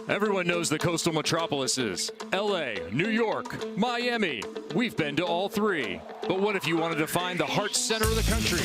Everyone knows the coastal metropolises. LA, New York, Miami. We've been to all three. But what if you wanted to find the heart center of the country?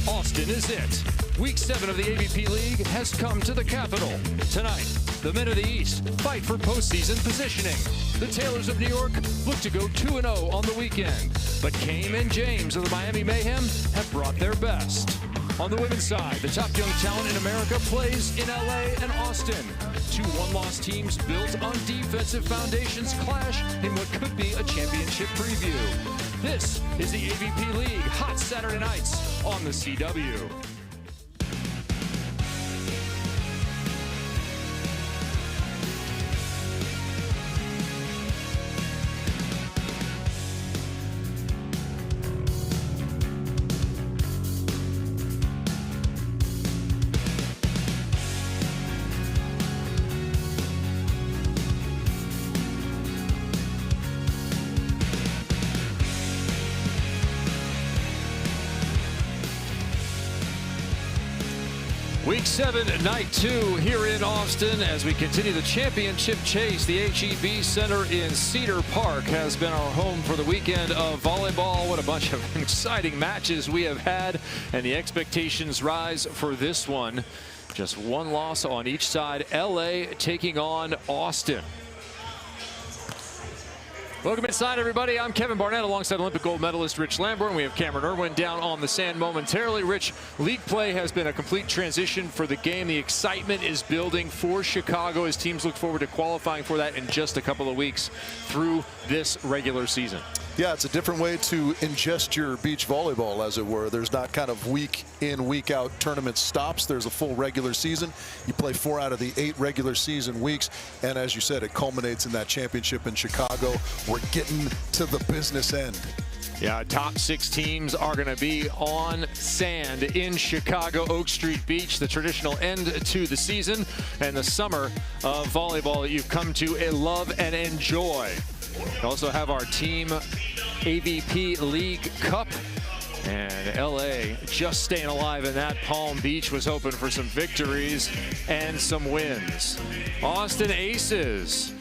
Austin is it. Week 7 of the AVP League has come to the capital. Tonight, the men of the East fight for postseason positioning. The Taylors of New York look to go 2-0 on the weekend. But Kame and James of the Miami Mayhem have brought their best. On the women's side, the top young talent in America plays in LA and Austin. Two one-loss teams built on defensive foundations clash in what could be a championship preview. This is the AVP League Hot Saturday Nights on the CW. Week 7, night 2 here in Austin as we continue the championship chase. The HEB Center in Cedar Park has been our home for the weekend of volleyball. What a bunch of exciting matches we have had, and the expectations rise for this one. Just one loss on each side. LA taking on Austin. Welcome inside, everybody. I'm Kevin Barnett alongside Olympic gold medalist Rich Lamborn. We have Cameron Irwin down on the sand momentarily. Rich, league play has been a complete transition for the game. The excitement is building for Chicago as teams look forward to qualifying for that in just a couple of weeks through this regular season. Yeah, it's a different way to ingest your beach volleyball, as it were. There's not kind of week in, week out tournament stops. There's a full regular season. You play 4 out of the 8 regular season weeks. And as you said, it culminates in that championship in Chicago. We're getting to the business end. Yeah, top 6 teams are going to be on sand in Chicago, Oak Street Beach, the traditional end to the season and the summer of volleyball that you've come to love and enjoy. We also have our team AVP League Cup, and LA just staying alive in that. Palm Beach was hoping for some victories and some wins. Austin Aces,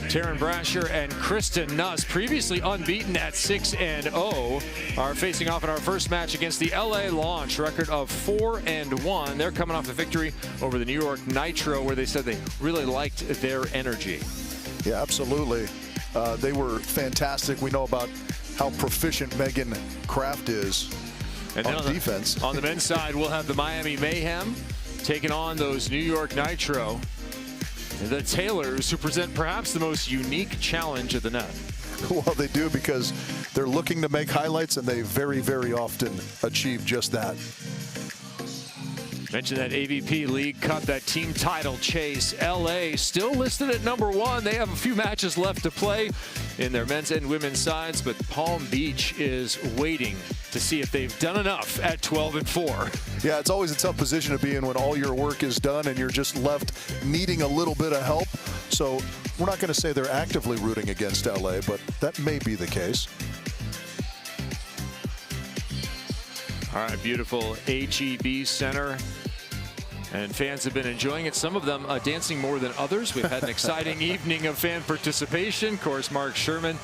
Taryn Brasher and Kristen Nuss, previously unbeaten at 6-0, are facing off in our first match against the LA Launch, record of 4-1. They're coming off a victory over the New York Nitro, where they said they really liked their energy. Yeah, absolutely. They were fantastic. We know about how proficient Megan Kraft is on defense. On the men's side, we'll have the Miami Mayhem taking on those New York Nitro. The Taylors, who present perhaps the most unique challenge at the net. Well, they do, because they're looking to make highlights, and they very, very often achieve just that. Mentioned that AVP League Cup, that team title chase. LA still listed at #1. They have a few matches left to play in their men's and women's sides, but Palm Beach is waiting to see if they've done enough at 12-4. Yeah, it's always a tough position to be in when all your work is done and you're just left needing a little bit of help. So we're not going to say they're actively rooting against LA, but that may be the case. All right, beautiful HEB Center. And fans have been enjoying it. Some of them dancing more than others. We've had an exciting evening of fan participation. Of course, Mark Sherman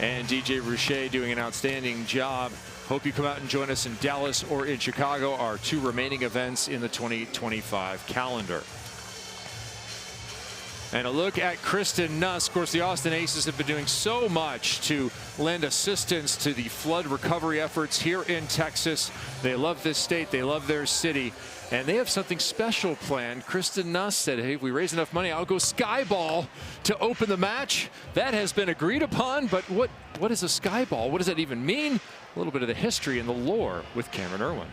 and DJ Rouchet doing an outstanding job. Hope you come out and join us in Dallas or in Chicago, our 2 remaining events in the 2025 calendar. And a look at Kristen Nuss. Of course, the Austin Aces have been doing so much to lend assistance to the flood recovery efforts here in Texas. They love this state. They love their city. And they have something special planned. Kristen Nuss said, hey, if we raise enough money, I'll go skyball to open the match. That has been agreed upon. But what is a skyball? What does that even mean? A little bit of the history and the lore with Cameron Irwin.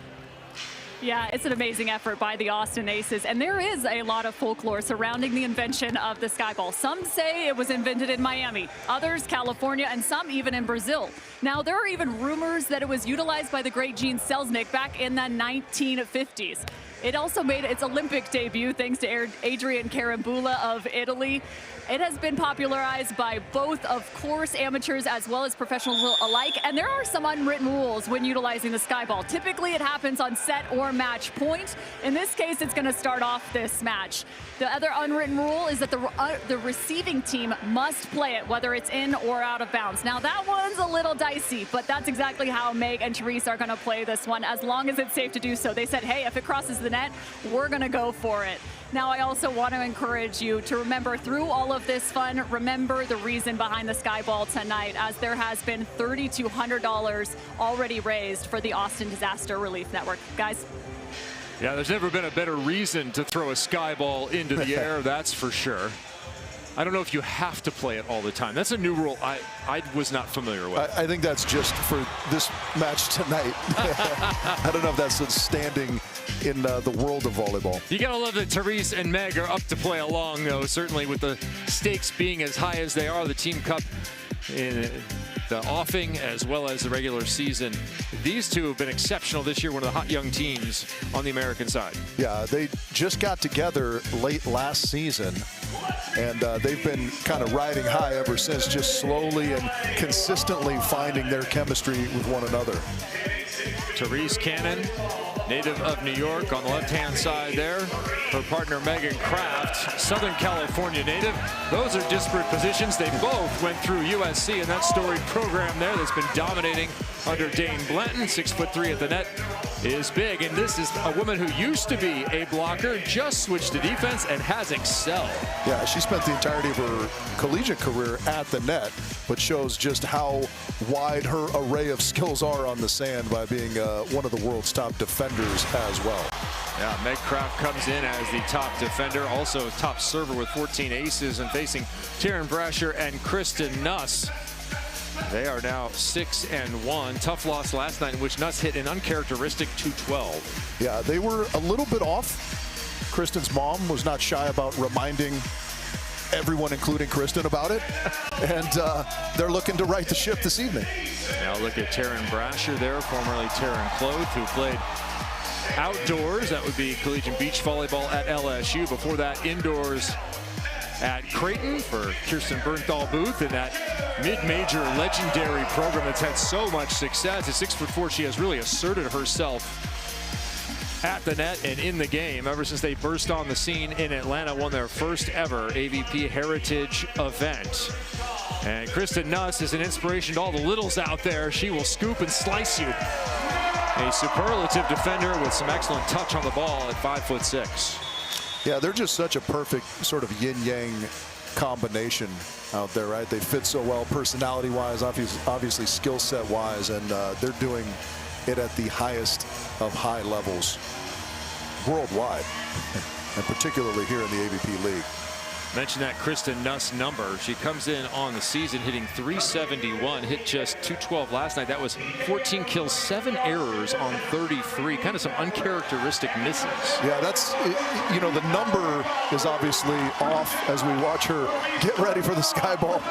Yeah, it's an amazing effort by the Austin Aces, and there is a lot of folklore surrounding the invention of the skyball. Some say it was invented in Miami, others California, and some even in Brazil. Now, there are even rumors that it was utilized by the great Gene Selznick back in the 1950s. It also made its Olympic debut thanks to Adrian Carambula of Italy. It has been popularized by both, of course, amateurs as well as professionals alike. And there are some unwritten rules when utilizing the sky ball. Typically, it happens on set or match point. In this case, it's going to start off this match. The other unwritten rule is that the receiving team must play it, whether it's in or out of bounds. Now, that one's a little dicey, but that's exactly how Meg and Therese are going to play this one, as long as it's safe to do so. They said, hey, if it crosses the net, we're going to go for it. Now, I also want to encourage you to remember, through all of this fun, remember the reason behind the sky ball tonight, as there has been $3,200 already raised for the Austin Disaster Relief Network. Guys? Yeah, there's never been a better reason to throw a sky ball into the air, that's for sure. I don't know if you have to play it all the time. That's a new rule I was not familiar with. I think that's just for this match tonight. I don't know if that's standing in the world of volleyball. You gotta love that Therese and Meg are up to play along, though, certainly with the stakes being as high as they are. The Team Cup in the offing as well as the regular season. These two have been exceptional this year, one of the hot young teams on the American side. Yeah, they just got together late last season, and they've been kind of riding high ever since, just slowly and consistently finding their chemistry with one another. Therese Cannon, native of New York, on the left-hand side there. Her partner, Megan Kraft, Southern California native. Those are disparate positions. They both went through USC in that storied program there that's been dominating under Dane Blanton. 6'3" at the net is big. And this is a woman who used to be a blocker, just switched to defense and has excelled. Yeah, she spent the entirety of her collegiate career at the net, but shows just how wide her array of skills are on the sand by being one of the world's top defenders as well. Yeah, Meg Kraft comes in as the top defender, also top server with 14 aces, and facing Taryn Brasher and Kristen Nuss. They are now 6-1. Tough loss last night in which Nuss hit an uncharacteristic 212. Yeah, they were a little bit off. Kristen's mom was not shy about reminding everyone, including Kristen, about it. And they're looking to right the ship this evening. Now look at Taryn Brasher there, formerly Taryn Cloth, who played outdoors. That would be collegiate beach volleyball at LSU. Before that, indoors at Creighton for Kirsten Bernthal Booth in that mid-major legendary program that's had so much success. At 6'4", she has really asserted herself at the net and in the game ever since they burst on the scene in Atlanta, won their first ever AVP Heritage event. And Kristen Nuss is an inspiration to all the littles out there. She will scoop and slice you. A superlative defender with some excellent touch on the ball at 5'6". Yeah, they're just such a perfect sort of yin-yang combination out there, right? They fit so well personality-wise, obviously skill set-wise, and they're doing it at the highest of high levels worldwide, and particularly here in the AVP League. Mention that Kristen Nuss number. She comes in on the season hitting .371, hit just .212 last night. That was 14 kills, 7 errors on 33. Kind of some uncharacteristic misses. Yeah, that's, you know, the number is obviously off as we watch her get ready for the sky ball.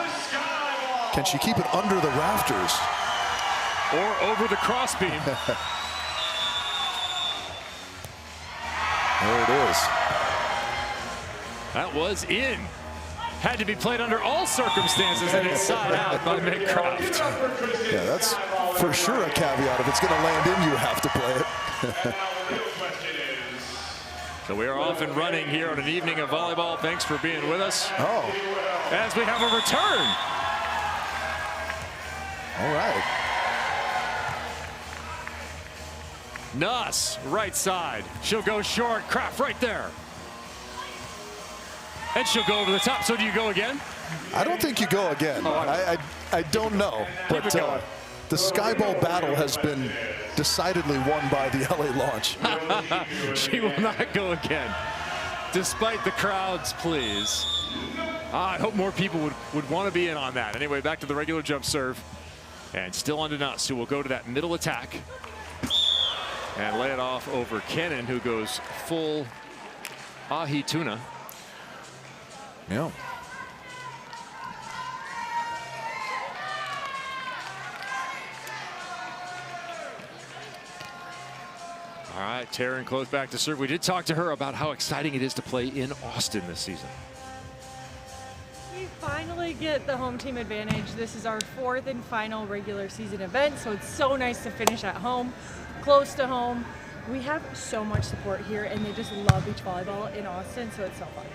Can she keep it under the rafters? Or over the crossbeam. There it is. That was in. Had to be played under all circumstances and inside out by Meg Kraft. Yeah, that's for sure a caveat. If it's going to land in, you have to play it. So we are off and running here on an evening of volleyball. Thanks for being with us. Oh. As we have a return. All right. Nuss, right side. She'll go short. Kraft right there. And she'll go over the top. So do you go again? I don't think you go again. Oh, I don't know. But the skyball battle has been decidedly won by the LA Launch. She will not go again, despite the crowd's pleas. I hope more people would want to be in on that. Anyway, back to the regular jump serve. And still on to Nuss, who will go to that middle attack. And lay it off over Cannon, who goes full ahi tuna. Yeah. All right, Taryn close back to serve. We did talk to her about how exciting it is to play in Austin this season. We finally get the home team advantage. This is our 4th and final regular season event, so it's so nice to finish at home, close to home. We have so much support here, and they just love beach volleyball in Austin, so it's so fun.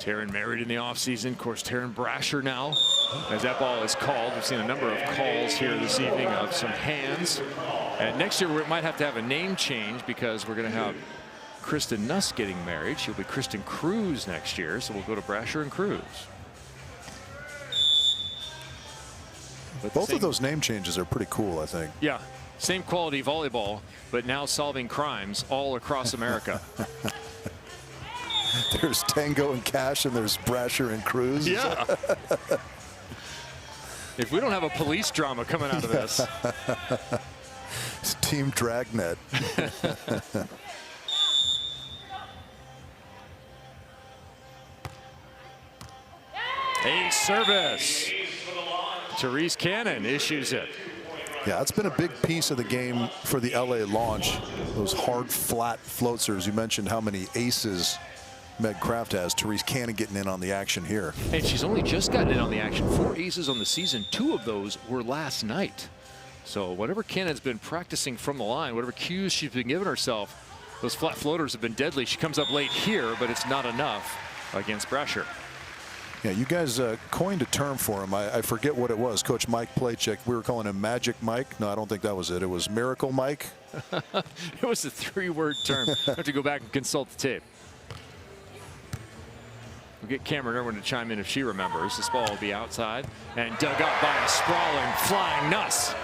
Taryn married in the offseason. Of course, Taryn Brasher now, as that ball is called. We've seen a number of calls here this evening of some hands. And next year, we might have to have a name change because we're going to have Kristen Nuss getting married. She'll be Kristen Cruz next year, so we'll go to Brasher and Cruz. But both of those name changes are pretty cool, I think. Yeah, same quality volleyball, but now solving crimes all across America. There's Tango and Cash, and there's Brasher and Cruz. Yeah. If we don't have a police drama coming out of this. It's Team Dragnet. A service. Therese Cannon issues it. Yeah, it's been a big piece of the game for the LA launch. Those hard, flat floaters. You mentioned how many aces Meg Kraft has. Therese Cannon getting in on the action here. And she's only just gotten in on the action. 4 aces on the season. 2 of those were last night. So whatever Cannon's been practicing from the line, whatever cues she's been giving herself, those flat floaters have been deadly. She comes up late here, but it's not enough against Brasher. Yeah, you guys coined a term for him. I forget what it was. Coach Mike Playchek, we were calling him Magic Mike. No, I don't think that was it. It was Miracle Mike. It was a 3-word term. I have to go back and consult the tape. We'll get Cameron Irwin to chime in if she remembers. This ball will be outside and dug up by a sprawling, flying Nuss.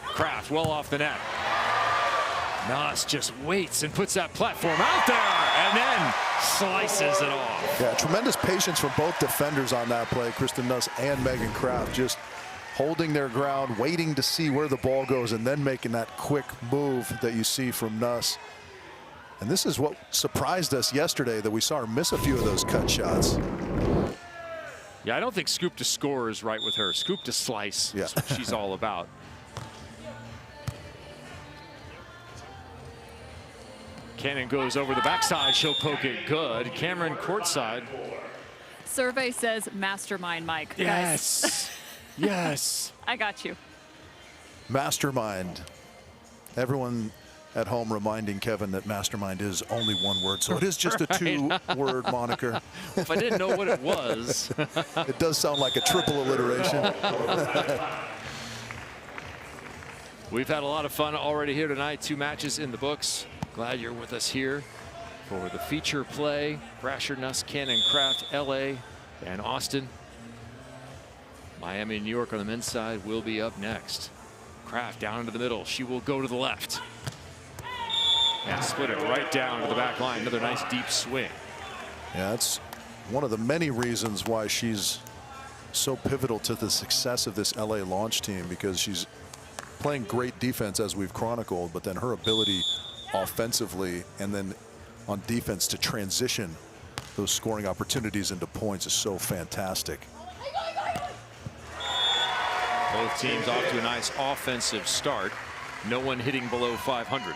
Kraft well off the net. Nuss just waits and puts that platform out there and then slices it off. Yeah, tremendous patience from both defenders on that play. Kristen Nuss and Megan Kraft just holding their ground, waiting to see where the ball goes, and then making that quick move that you see from Nuss. And this is what surprised us yesterday, that we saw her miss a few of those cut shots. Yeah, I don't think scoop to score is right with her. Scoop to slice is what she's all about. Cannon goes over the backside. She'll poke it good. Cameron courtside. Survey says mastermind, Mike. Yes. Guys. Yes. I got you. Mastermind. Everyone at home reminding Kevin that mastermind is only one word, so it is just a 2-word moniker. If I didn't know what it was. It does sound like a triple alliteration. We've had a lot of fun already here tonight. 2 matches in the books. Glad you're with us here for the feature play. Brasher, Nuss, Cannon, Kraft, LA, and Austin. Miami and New York on the men's side will be up next. Kraft down into the middle. She will go to the left. And split it right down to the back line. Another nice deep swing. Yeah, that's one of the many reasons why she's so pivotal to the success of this LA launch team, because she's playing great defense, as we've chronicled, but then her ability offensively and then on defense to transition those scoring opportunities into points is so fantastic. Both teams off to a nice offensive start. No one hitting below 500.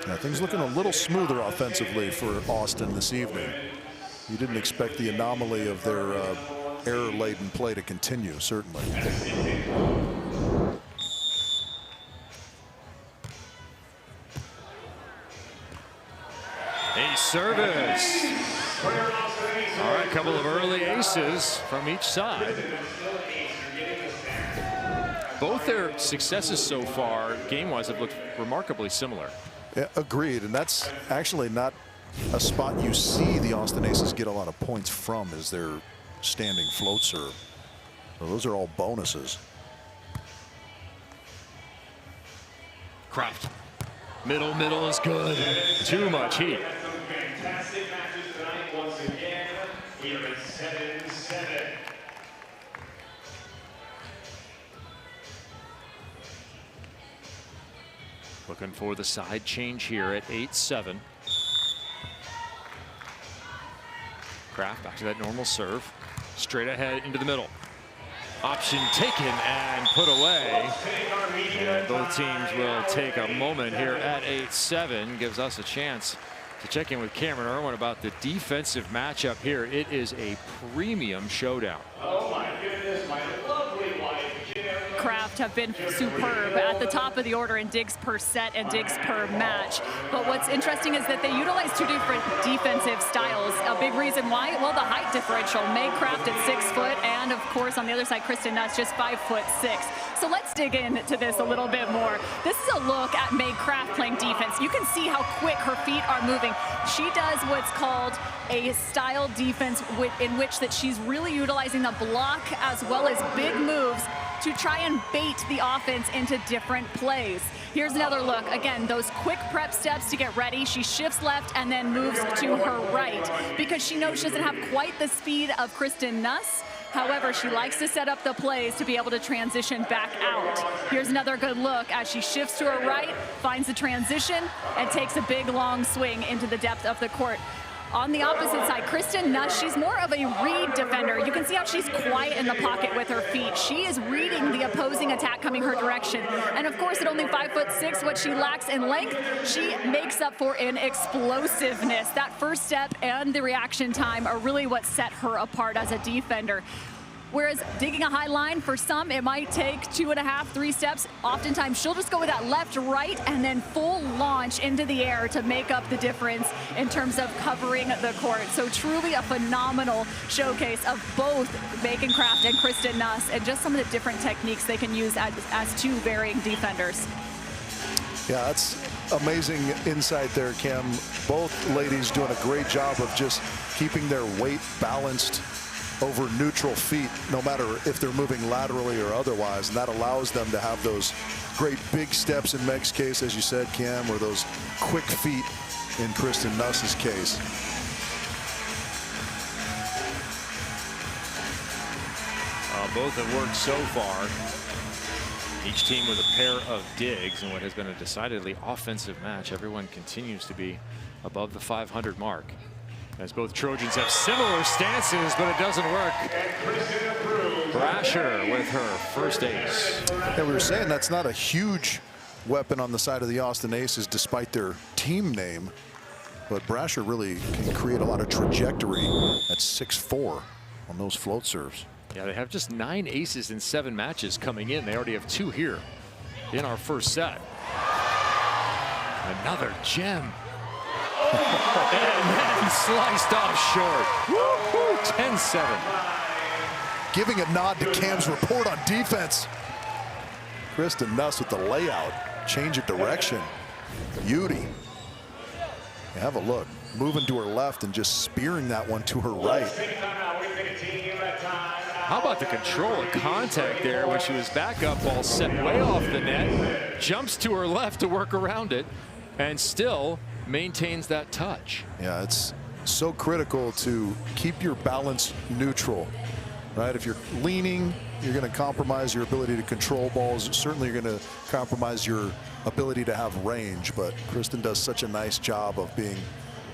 Yeah, things looking a little smoother offensively for Austin this evening. You didn't expect the anomaly of their error-laden play to continue, certainly. A service. All right, a couple of early aces from each side. Both their successes so far, game-wise, have looked remarkably similar. Yeah, agreed, and that's actually not a spot you see the Austin Aces get a lot of points from, is their standing float serve. So those are all bonuses. Kraft. Middle is good. Too much heat. Fantastic matches tonight once again. Here at 7-7. Looking for the side change here at 8-7. Kraft back to that normal serve. Straight ahead into the middle. Option taken and put away. And both teams will take a moment here at 8-7. Gives us a chance to check in with Cameron Irwin about the defensive matchup here. It is a premium showdown. Oh my goodness, my lovely wife, Kraft have been superb at the top of the order in digs per set and digs per match. But what's interesting is that they utilize two different defensive styles. A big reason why? Well, the height differential. Meg Kraft at 6 foot, and of course on the other side, Kristen Nuss just 5'6". So let's dig into this a little bit more. This is a look at Meg Kraft playing defense. You can see how quick her feet are moving. She does what's called a style defense in which that she's really utilizing the block as well as big moves to try and bait the offense into different plays. Here's another look. Again, those quick prep steps to get ready. She shifts left and then moves to her right because she knows she doesn't have quite the speed of Kristen Nuss. However, she likes to set up the plays to be able to transition back out. Here's another good look as she shifts to her right, finds the transition, and takes a big long swing into the depth of the court. On the opposite side, Kristen Nuss, she's more of a read defender. You can see how she's quiet in the pocket with her feet. She is reading the opposing attack coming her direction. And of course, at only 5'6", what she lacks in length, she makes up for in explosiveness. That first step and the reaction time are really what set her apart as a defender. Whereas digging a high line, for some, it might take 2.5, 3 steps. Oftentimes, she'll just go with that left, right, and then full launch into the air to make up the difference in terms of covering the court. So truly a phenomenal showcase of both Megan Kraft and Kristen Nuss and just some of the different techniques they can use as two varying defenders. Yeah, that's amazing insight there, Cam. Both ladies doing a great job of just keeping their weight balanced over neutral feet, no matter if they're moving laterally or otherwise, and that allows them to have those great big steps in Meg's case, as you said, Cam, or those quick feet in Kristen Nuss's case. Both have worked so far. Each team with a pair of digs in what has been a decidedly offensive match. Everyone continues to be above the 500 mark, as both Trojans have similar stances, but it doesn't work. Brasher with her first ace. And we were saying that's not a huge weapon on the side of the Austin Aces, despite their team name. But Brasher really can create a lot of trajectory at 6'4" on those float serves. Yeah, they have just 9 aces in 7 matches coming in. They already have 2 here in our first set. Another gem. And then sliced off short. 10-7. Giving a nod to Cam's report on defense. Kristen Nuss with the layout. Change of direction. Beauty. Have a look. Moving to her left and just spearing that one to her right. How about the control of contact there when she was back up, ball set way off the net. Jumps to her left to work around it and still maintains that touch. Yeah, it's so critical to keep your balance neutral, right? If you're leaning, you're going to compromise your ability to control balls. Certainly you're going to compromise your ability to have range, but Kristen does such a nice job of being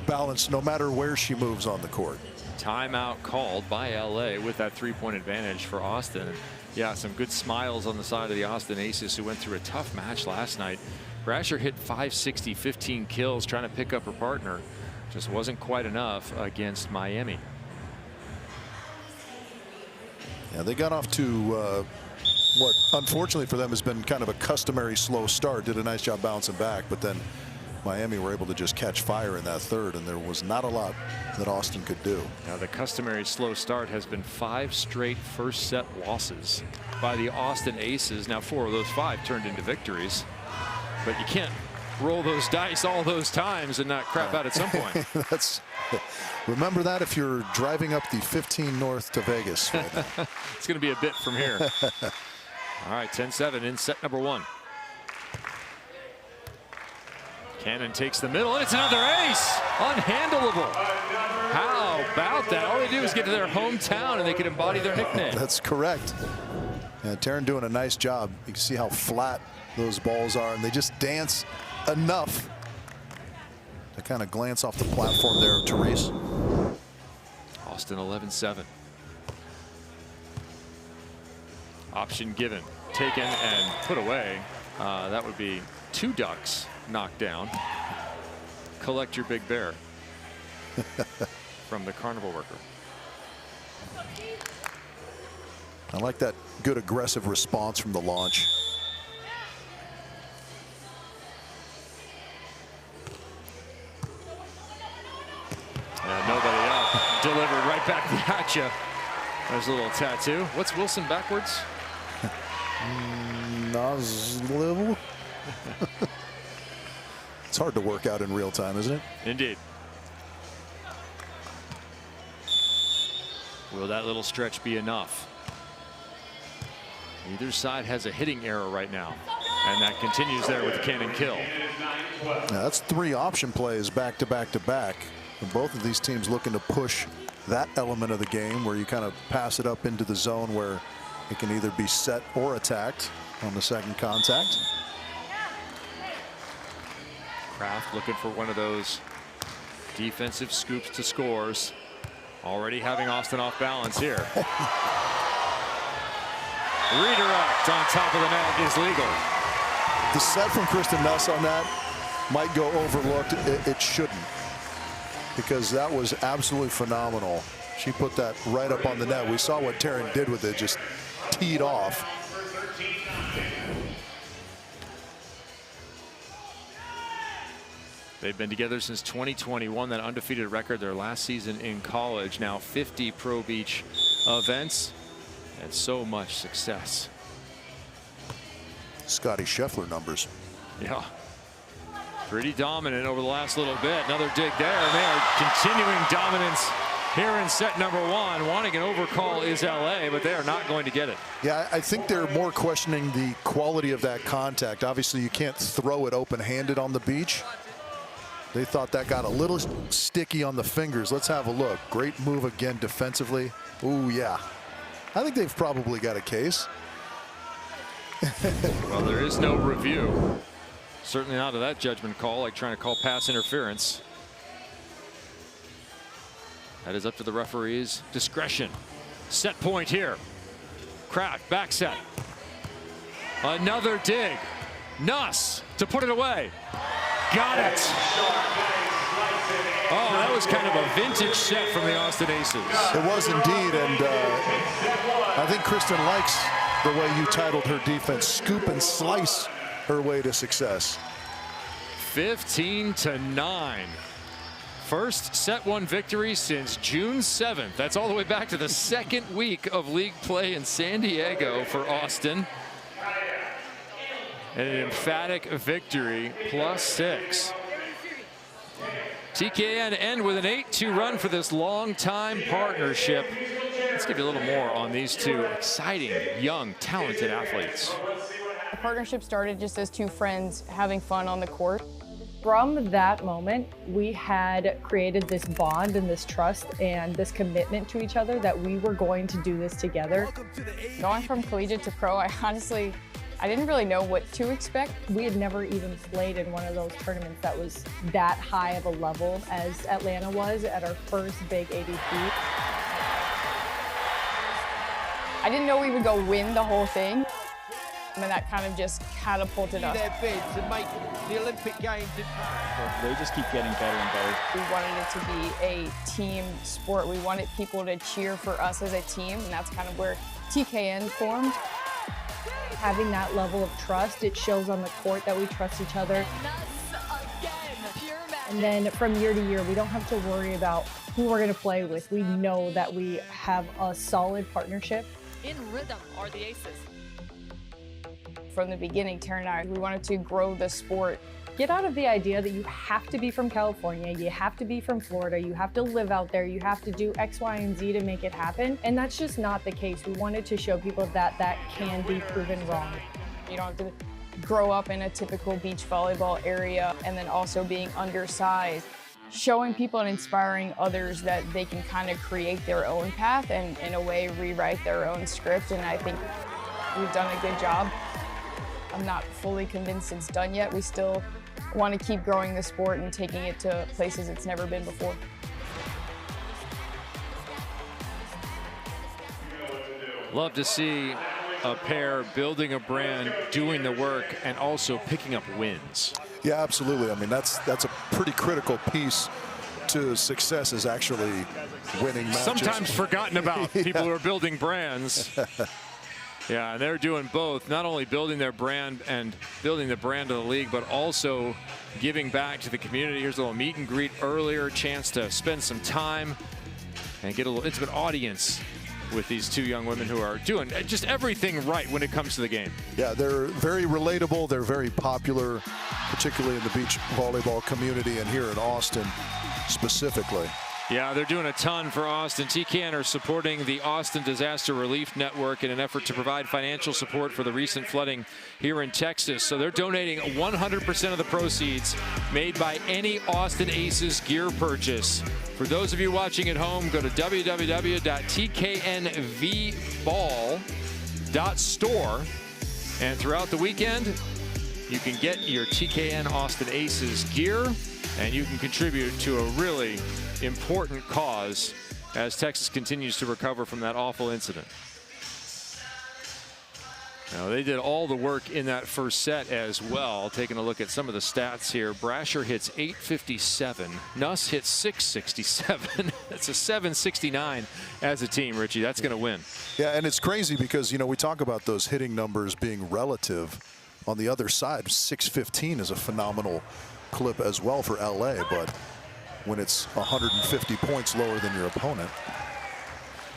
balanced no matter where she moves on the court. Timeout called by LA with that 3-point advantage for Austin. Yeah, some good smiles on the side of the Austin Aces, who went through a tough match last night. Brasher hit 560, 15 kills trying to pick up her partner. Just wasn't quite enough against Miami. Yeah, they got off to what unfortunately for them has been kind of a customary slow start. Did a nice job bouncing back, but then Miami were able to just catch fire in that third, and there was not a lot that Austin could do. Now the customary slow start has been 5 straight first set losses by the Austin Aces. Now 4 of those 5 turned into victories, but you can't roll those dice all those times and not crap out at some point. Remember that if you're driving up the 15 north to Vegas. Right now. It's going to be a bit from here. All right, 10-7 in set number 1. Cannon takes the middle, and it's another ace. Unhandleable. How about that? All they do is get to their hometown, and they can embody their nickname. That's correct. Yeah, Taryn doing a nice job. You can see how flat those balls are, and they just dance enough to kind of glance off the platform there of Therese. Austin 11-7. Option given, taken and put away. That would be 2 ducks knocked down. Collect your big bear from the carnival worker. I like that good aggressive response from the launch. And nobody up. Delivered right back at you. There's a little tattoo. What's Wilson backwards? Nozzle. It's hard to work out in real time, isn't it? Indeed. Will that little stretch be enough? Either side has a hitting error right now, and that continues there with the cannon kill. Now that's 3 option plays back to back to back. And both of these teams looking to push that element of the game where you kind of pass it up into the zone where it can either be set or attacked on the second contact. Kraft looking for one of those defensive scoops to scores. Already having Austin off balance here. Redirect on top of the net is legal. The set from Kristen Nuss on that might go overlooked. It shouldn't, because that was absolutely phenomenal. She put that right up on the net. We saw what Taryn did with it, just teed off. They've been together since 2021, that undefeated record their last season in college. Now 50 Pro Beach events and so much success. Scotty Scheffler numbers. Yeah. Pretty dominant over the last little bit. Another dig there, and they are continuing dominance here in set number 1. Wanting an overcall is LA, but they are not going to get it. Yeah, I think they're more questioning the quality of that contact. Obviously, you can't throw it open-handed on the beach. They thought that got a little sticky on the fingers. Let's have a look. Great move again defensively. Ooh, yeah. I think they've probably got a case. Well, there is no review. Certainly not of that judgment call, like trying to call pass interference. That is up to the referee's discretion. Set point here. Kraft, back set. Another dig. Nuss to put it away. Got it. Oh, that was kind of a vintage set from the Austin Aces. It was indeed, and I think Kristen likes the way you titled her defense, scoop and slice her way to success. 15-9. First set 1 victory since June 7th. That's all the way back to the 2nd week of league play in San Diego for Austin. And an emphatic victory, +6. TKN end with an 8-2 run for this long-time partnership. Let's give you a little more on these 2 exciting, young, talented athletes. The partnership started just as 2 friends having fun on the court. From that moment, we had created this bond and this trust and this commitment to each other that we were going to do this together. Going from collegiate to pro, I didn't really know what to expect. We had never even played in one of those tournaments that was that high of a level as Atlanta was at our first big AVP. I didn't know we would go win the whole thing. And that kind of just catapulted us. Their bid to make the Olympic Games. They just keep getting better and better. We wanted it to be a team sport. We wanted people to cheer for us as a team, and that's kind of where TKN formed. Having that level of trust, it shows on the court that we trust each other. And then from year to year, we don't have to worry about who we're going to play with. We know that we have a solid partnership. In rhythm are the Aces. From the beginning, Taryn and I, we wanted to grow the sport. Get out of the idea that you have to be from California, you have to be from Florida, you have to live out there, you have to do X, Y, and Z to make it happen. And that's just not the case. We wanted to show people that that can be proven wrong. You don't have to grow up in a typical beach volleyball area and then also being undersized. Showing people and inspiring others that they can kind of create their own path and in a way rewrite their own script, and I think we've done a good job. I'm not fully convinced it's done yet. We still want to keep growing the sport and taking it to places it's never been before. Love to see a pair building a brand, doing the work, and also picking up wins. Yeah, absolutely. I mean, that's a pretty critical piece to success, is actually winning matches. Sometimes forgotten about people who are building brands. Yeah, and they're doing both, not only building their brand and building the brand of the league, but also giving back to the community. Here's a little meet and greet earlier, chance to spend some time and get a little intimate audience with these two young women who are doing just everything right when it comes to the game. Yeah, they're very relatable. They're very popular, particularly in the beach volleyball community and here in Austin specifically. Yeah, they're doing a ton for Austin. TKN are supporting the Austin Disaster Relief Network in an effort to provide financial support for the recent flooding here in Texas. So they're donating 100% of the proceeds made by any Austin Aces gear purchase. For those of you watching at home, go to www.tknvball.store, and throughout the weekend, you can get your TKN Austin Aces gear, and you can contribute to a really important cause as Texas continues to recover from that awful incident. Now, they did all the work in that first set as well. Taking a look at some of the stats here. Brasher hits 857. Nuss hits 667. That's a 769 as a team, Richie. That's going to win. Yeah, and it's crazy because, you know, we talk about those hitting numbers being relative. On the other side, 615 is a phenomenal clip as well for LA, but when it's 150 points lower than your opponent.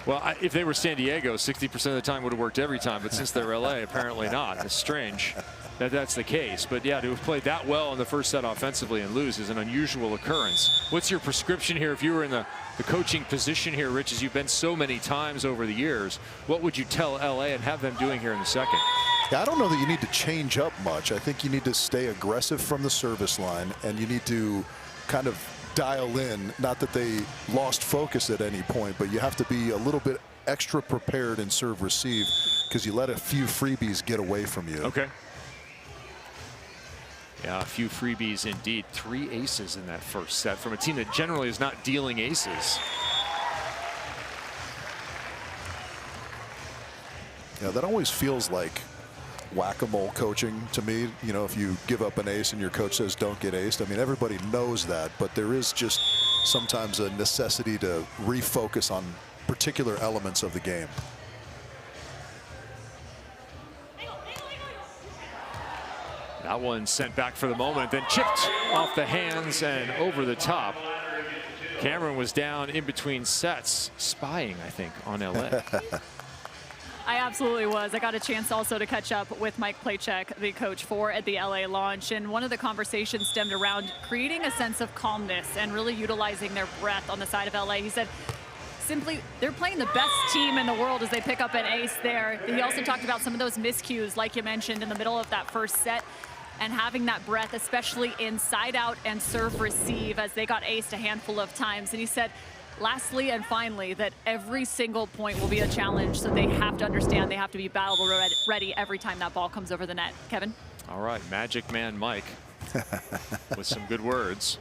Well, if they were San Diego, 60% of the time would have worked every time, but since they're LA, apparently not. It's strange that that's the case. But yeah, to have played that well in the first set offensively and lose is an unusual occurrence. What's your prescription here if you were in the coaching position here, Rich, as you've been so many times over the years? What would you tell LA and have them doing here in the second? Yeah, I don't know that you need to change up much. I think you need to stay aggressive from the service line, and you need to kind of dial in. Not that they lost focus at any point, but you have to be a little bit extra prepared in serve receive because you let a few freebies get away from you. Okay. Yeah, a few freebies indeed. 3 aces in that first set from a team that generally is not dealing aces. Yeah, that always feels like whack-a-mole coaching to me. You know, if you give up an ace and your coach says don't get aced, I mean, everybody knows that, but there is just sometimes a necessity to refocus on particular elements of the game. That one sent back for the moment, then chipped off the hands and over the top. Cameron was down in between sets, spying, I think, on LA. I absolutely was. I got a chance also to catch up with Mike Playchek, the coach at the LA launch, and one of the conversations stemmed around creating a sense of calmness and really utilizing their breath on the side of LA. He said, simply, they're playing the best team in the world as they pick up an ace there. He also talked about some of those miscues, like you mentioned, in the middle of that first set, and having that breath, especially inside out and serve receive, as they got aced a handful of times. And he said, lastly and finally, that every single point will be a challenge, so they have to understand they have to be battle ready every time that ball comes over the net. Kevin? All right, Magic Man Mike with some good words.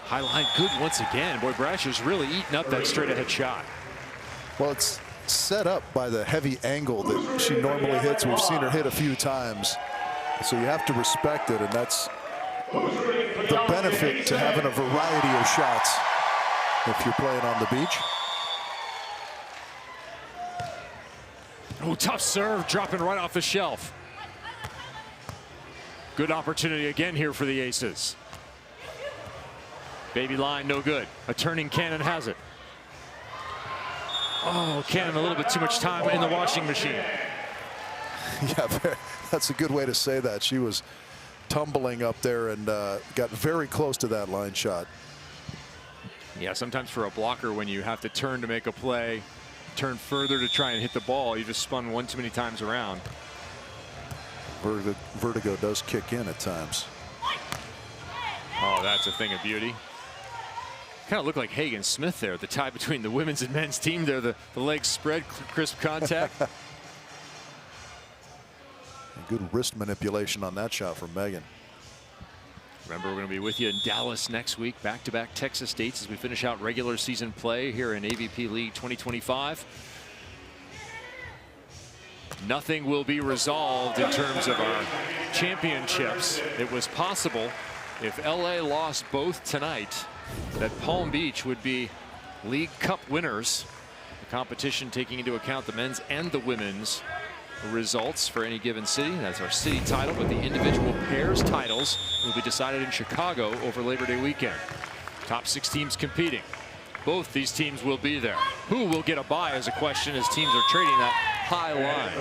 High line good once again. Boy, Brasher's really eating up that straight ahead shot. Well, it's set up by the heavy angle that she normally hits. We've seen her hit a few times, so you have to respect it, and that's the benefit to having a variety of shots if you're playing on the beach. Oh, tough serve, dropping right off the shelf. Good opportunity again here for the aces. Baby line, no good. A turning cannon has it. Oh, Cannon a little bit too much time in the washing machine. Yeah, that's a good way to say that. She was tumbling up there and got very close to that line shot. Yeah, sometimes for a blocker, when you have to turn to make a play, turn further to try and hit the ball, you just spun one too many times around. Vertigo does kick in at times. Oh, that's a thing of beauty. Kind of looked like Hagen Smith there, the tie between the women's and men's team there, the legs spread, crisp contact. Good wrist manipulation on that shot from Megan. Remember, we're going to be with you in Dallas next week, back-to-back Texas dates as we finish out regular season play here in AVP League 2025. Nothing will be resolved in terms of our championships. It was possible if LA lost both tonight that Palm Beach would be League Cup winners. The competition taking into account the men's and the women's results for any given city. That's our city title, but the individual pairs titles will be decided in Chicago over Labor Day weekend. Top 6 teams competing. Both these teams will be there. Who will get a bye is a question as teams are trading that high line.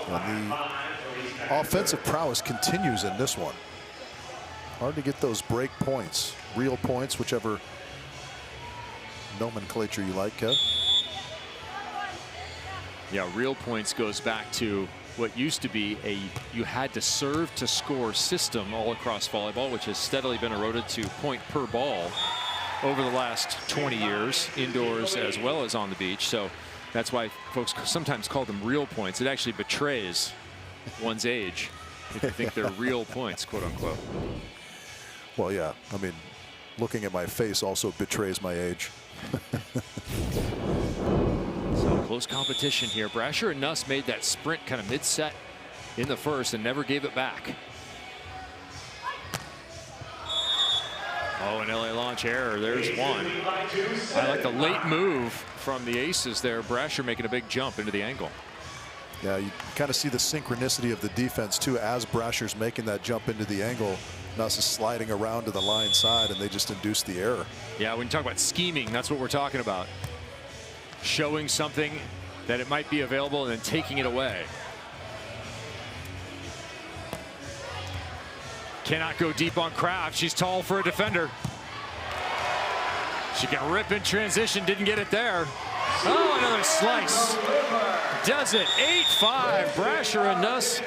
And the offensive prowess continues in this one. Hard to get those break points, real points, whichever nomenclature you like, Kev. Yeah, real points goes back to what used to be you had to serve to score system all across volleyball, which has steadily been eroded to point per ball over the last 20 years, indoors as well as on the beach. So that's why folks sometimes call them real points. It actually betrays one's age if you think they're real points, quote unquote. Well, yeah, I mean, looking at my face also betrays my age. So close competition here. Brasher and Nuss made that sprint kind of mid-set in the first and never gave it back. Oh, an LA launch error. There's one. I like the late move from the aces there. Brasher making a big jump into the angle. Yeah, you kind of see the synchronicity of the defense too. As Brasher's making that jump into the angle, Nuss is sliding around to the line side, and they just induce the error. Yeah, when you talk about scheming, that's what we're talking about. Showing something that it might be available and then taking it away. Cannot go deep on Kraft. She's tall for a defender. She can rip in transition, didn't get it there. Oh, another slice. Does it. 8-5. Brasher and Nuss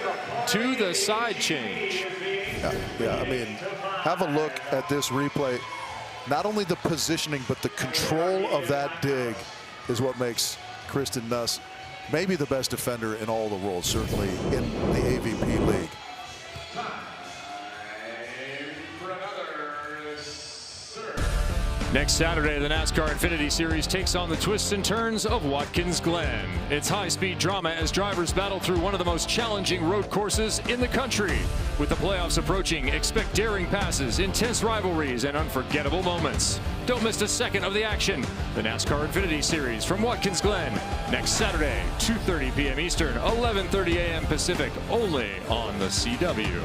to the side change. Yeah, I mean, have a look at this replay. Not only the positioning, but the control of that dig is what makes Kristen Nuss maybe the best defender in all the world, certainly in the AVP league. Next Saturday, the NASCAR Infinity Series takes on the twists and turns of Watkins Glen. It's high-speed drama as drivers battle through one of the most challenging road courses in the country. With the playoffs approaching, expect daring passes, intense rivalries, and unforgettable moments. Don't miss a second of the action. The NASCAR Infinity Series from Watkins Glen, next Saturday, 2:30 p.m. Eastern, 11:30 a.m. Pacific, only on the CW.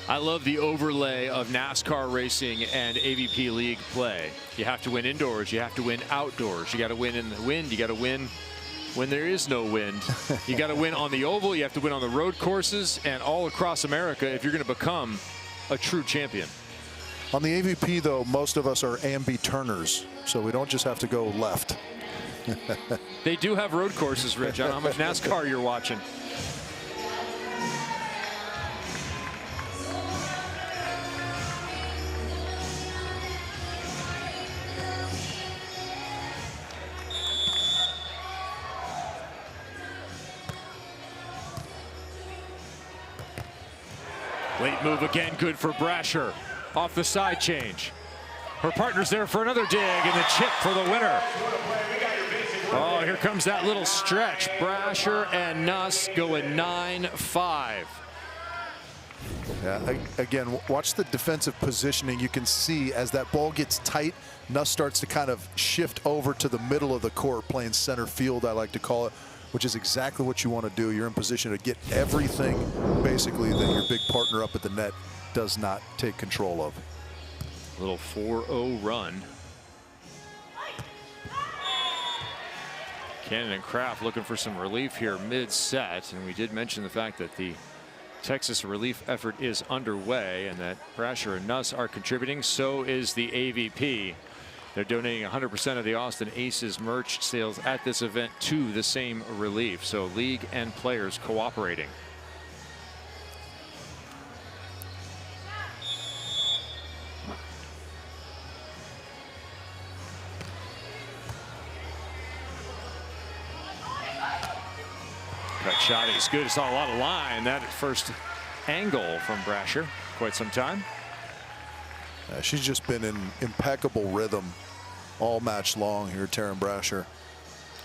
I love the overlay of NASCAR racing and AVP league play. You have to win indoors, you have to win outdoors, you got to win in the wind, you got to win when there is no wind. You got to win on the oval, you have to win on the road courses, and all across America if you're going to become a true champion. On the AVP, though, most of us are ambi-turners, so we don't just have to go left. They do have road courses, Rich. I don't know how much NASCAR you're watching. Late move again, good for Brasher. Off the side change. Her partner's there for another dig, and the chip for the winner. Oh, here comes that little stretch. Brasher and Nuss going 9-5. Yeah, again, watch the defensive positioning. You can see as that ball gets tight, Nuss starts to kind of shift over to the middle of the court, playing center field, I like to call it, which is exactly what you want to do. You're in position to get everything, basically, that your big partner up at the net does not take control of. A little 4-0 run. Cannon and Kraft looking for some relief here mid-set, and we did mention the fact that the Texas relief effort is underway and that Brasher and Nuss are contributing. So is the AVP. They're donating 100% of the Austin Aces merch sales at this event to the same relief. So league and players cooperating. That shot is good. It's saw a lot of line. That first angle from Brasher quite some time. She's just been in impeccable rhythm all match long here, Taryn Brasher.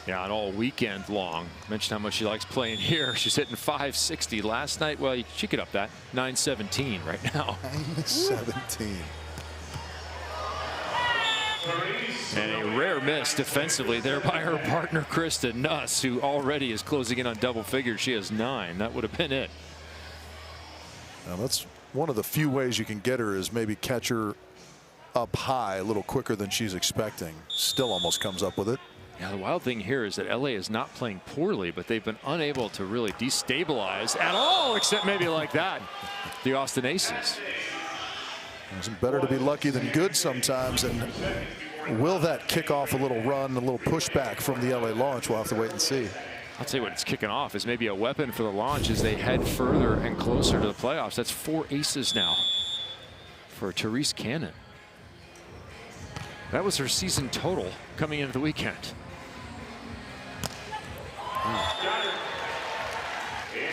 Yeah, and all weekend long. Mentioned how much she likes playing here. She's hitting 560 last night. Well, she could up that. 917 right now. 917. And a rare miss defensively there by her partner, Kristen Nuss, who already is closing in on double figures. She has 9. That would have been it. Now that's one of the few ways you can get her, is maybe catch her up high a little quicker than she's expecting. Still almost comes up with it. Yeah, the wild thing here is that LA is not playing poorly, but they've been unable to really destabilize at all, except maybe like that, the Austin Aces. It's better to be lucky than good sometimes. And will that kick off a little run, a little pushback from the LA Launch? We'll have to wait and see. I'll tell you what it's kicking off is maybe a weapon for the Launch as they head further and closer to the playoffs. That's 4 aces now for Therese Cannon. That was her season total coming into the weekend.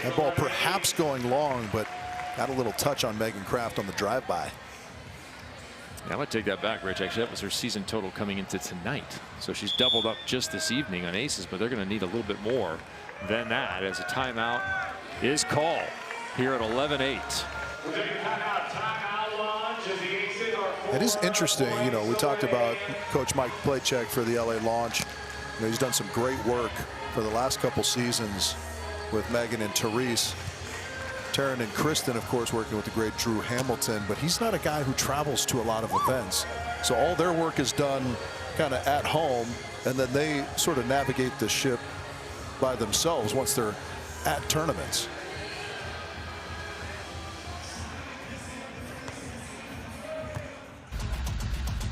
That ball perhaps going long, but got a little touch on Megan Kraft on the drive-by. Yeah, I'm going to take that back, Rich. Actually, that was her season total coming into tonight. So she's doubled up just this evening on aces, but they're going to need a little bit more than that as a timeout is called here at 11-8. It is interesting, you know, we talked about Coach Mike Playcheck for the LA Launch. You know, he's done some great work for the last couple seasons with Megan and Therese. Taryn and Kristen, of course, working with the great Drew Hamilton, but he's not a guy who travels to a lot of events. So all their work is done kind of at home, and then they sort of navigate the ship by themselves once they're at tournaments.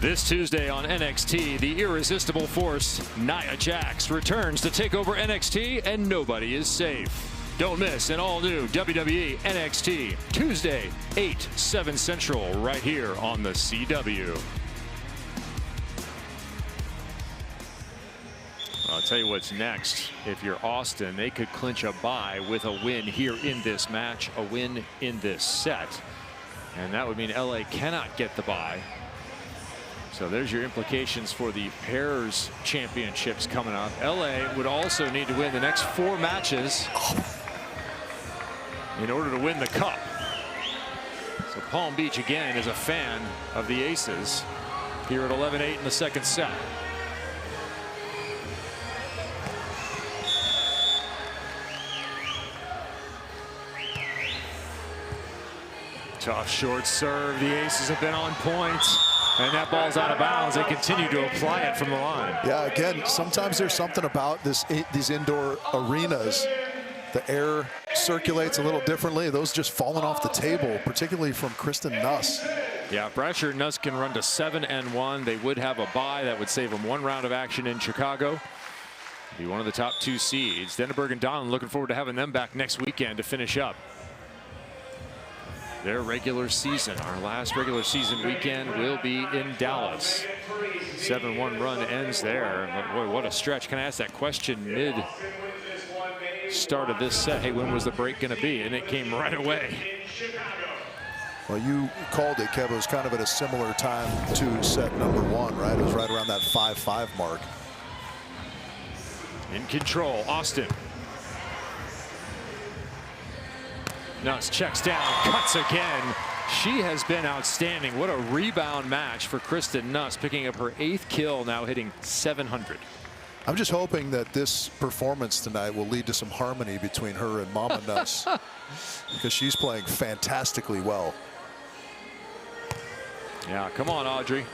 This Tuesday on NXT, the irresistible force, Nia Jax, returns to take over NXT, and nobody is safe. Don't miss an all-new WWE NXT Tuesday, 8/7 Central, right here on the CW. I'll tell you what's next. If you're Austin, they could clinch a bye with a win here in this match, a win in this set. And that would mean LA cannot get the bye. So there's your implications for the pairs championships coming up. LA would also need to win the next 4 matches in order to win the cup. So Palm Beach again is a fan of the aces here at 11-8 in the second set. Tough short serve. The aces have been on point. And that ball's out of bounds. They continue to apply it from the line. Yeah, again, sometimes there's something about these indoor arenas. The air circulates a little differently. Those just falling off the table, particularly from Kristen Nuss. Yeah, Brasher and Nuss can run to 7-1. They would have a bye that would save them 1 round of action in Chicago. Be one of the top 2 seeds. Denneberg and Donlin, looking forward to having them back next weekend to finish up their regular season. Our last regular season weekend will be in Dallas. 7-1 run ends there. But boy, what a stretch. Can I ask that question mid start of this set? Hey, when was the break going to be? And it came right away. Well, you called it, Kev. It was kind of at a similar time to set number 1, right? It was right around that 5-5 mark. In control, Austin. Nuss checks down, cuts again. She has been outstanding. What a rebound match for Kristen Nuss, picking up her 8th kill, now hitting 700. I'm just hoping that this performance tonight will lead to some harmony between her and Mama Nuss, because she's playing fantastically well. Yeah, come on, Audrey.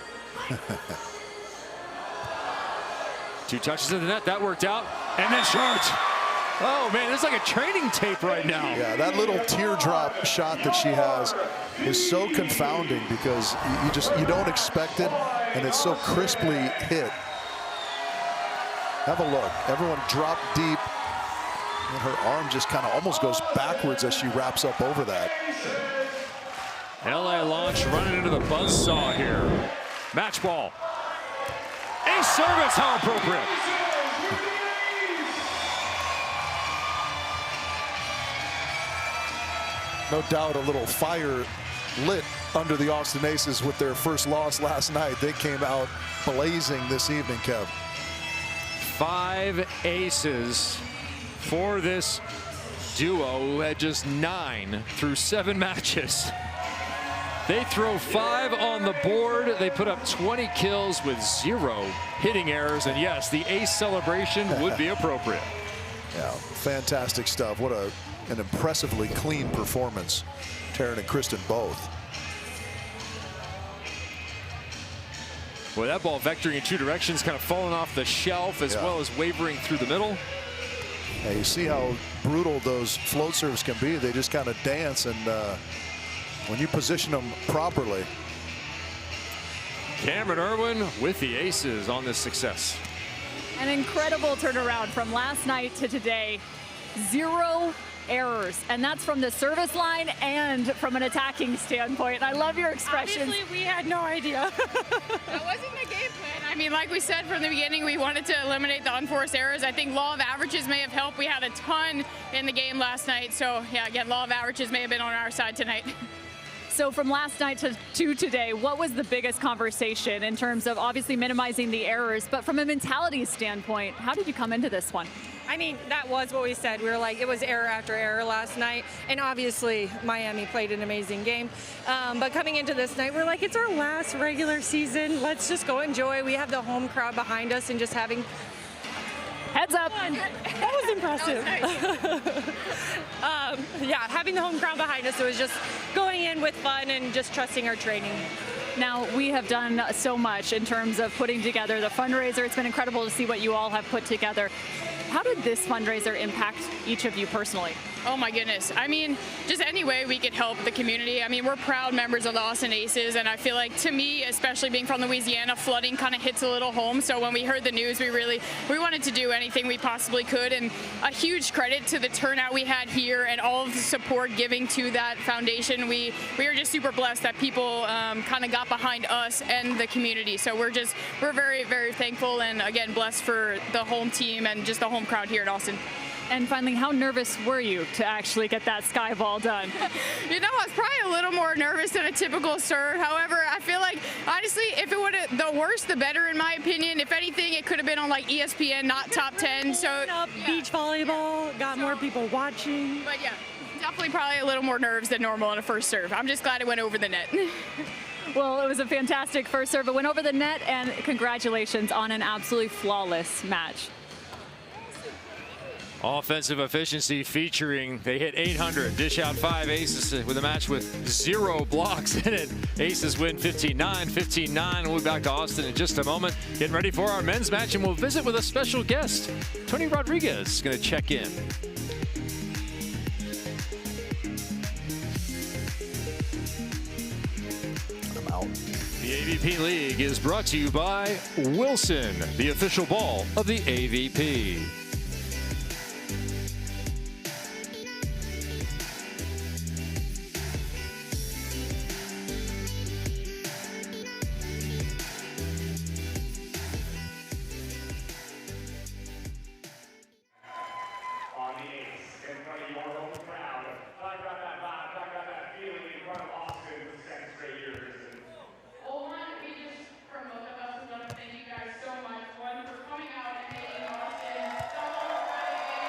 2 touches in the net, that worked out, and then short. Oh man, it's like a training tape right now. Yeah, that little teardrop shot that she has is so confounding, because you don't expect it, and it's so crisply hit. Have a look. Everyone dropped deep, and her arm just kind of almost goes backwards as she wraps up over that. LA Launch running into the buzzsaw here. Match ball. Ace service, how appropriate. No doubt a little fire lit under the Austin Aces with their first loss last night. They came out blazing this evening, Kev. 5 aces for this duo who had just 9 through 7 matches. They throw 5 on the board. They put up 20 kills with 0 hitting errors. And yes, the ace celebration would be appropriate. Yeah, fantastic stuff. What an impressively clean performance. Taryn and Kristen both. Well, that ball vectoring in 2 directions, kind of falling off the shelf as well as wavering through the middle. Yeah, you see how brutal those float serves can be. They just kind of dance, and when you position them properly. Cameron Irwin with the aces on this success. An incredible turnaround from last night to today. 0 errors, and that's from the service line and from an attacking standpoint. I love your expressions. Obviously, we had no idea. That wasn't the game plan. I mean, like we said from the beginning, we wanted to eliminate the unforced errors. I think law of averages may have helped. We had a ton in the game last night. So, yeah, again, law of averages may have been on our side tonight. So from last night to today, what was the biggest conversation in terms of obviously minimizing the errors, but from a mentality standpoint, how did you come into this one? I mean, that was what we said. We were like, it was error after error last night. And obviously, Miami played an amazing game. But coming into this night, we're like, it's our last regular season. Let's just go enjoy. We have the home crowd behind us and just having... Heads up. That was impressive. That was nice. Yeah, having the home crowd behind us, it was just going in with fun and just trusting our training. Now, we have done so much in terms of putting together the fundraiser. It's been incredible to see what you all have put together. How did this fundraiser impact each of you personally? Oh my goodness. I mean, just any way we could help the community. I mean, we're proud members of the Austin Aces, and I feel like, to me, especially being from Louisiana, flooding kind of hits a little home. So when we heard the news, we wanted to do anything we possibly could, and a huge credit to the turnout we had here and all of the support giving to that foundation. We are just super blessed that people kind of got behind us and the community. So we're very, very thankful, and again, blessed for the home team and just the home crowd here at Austin. And finally, how nervous were you to actually get that sky ball done? You know, I was probably a little more nervous than a typical serve. However, I feel like, honestly, if it would have, the worse, the better, in my opinion. If anything, it could have been on like ESPN, not top 10. So Beach volleyball, got more people watching. But yeah, definitely probably a little more nerves than normal in a first serve. I'm just glad it went over the net. Well, it was a fantastic first serve. It went over the net, and congratulations on an absolutely flawless match. Offensive efficiency featuring, they hit 800, dish out 5 aces with a match with 0 blocks in it. Aces win 15-9, 15-9. We'll be back to Austin in just a moment. Getting ready for our men's match, and we'll visit with a special guest. Tony Rodriguez is going to check in. I'm out. The AVP League is brought to you by Wilson, the official ball of the AVP.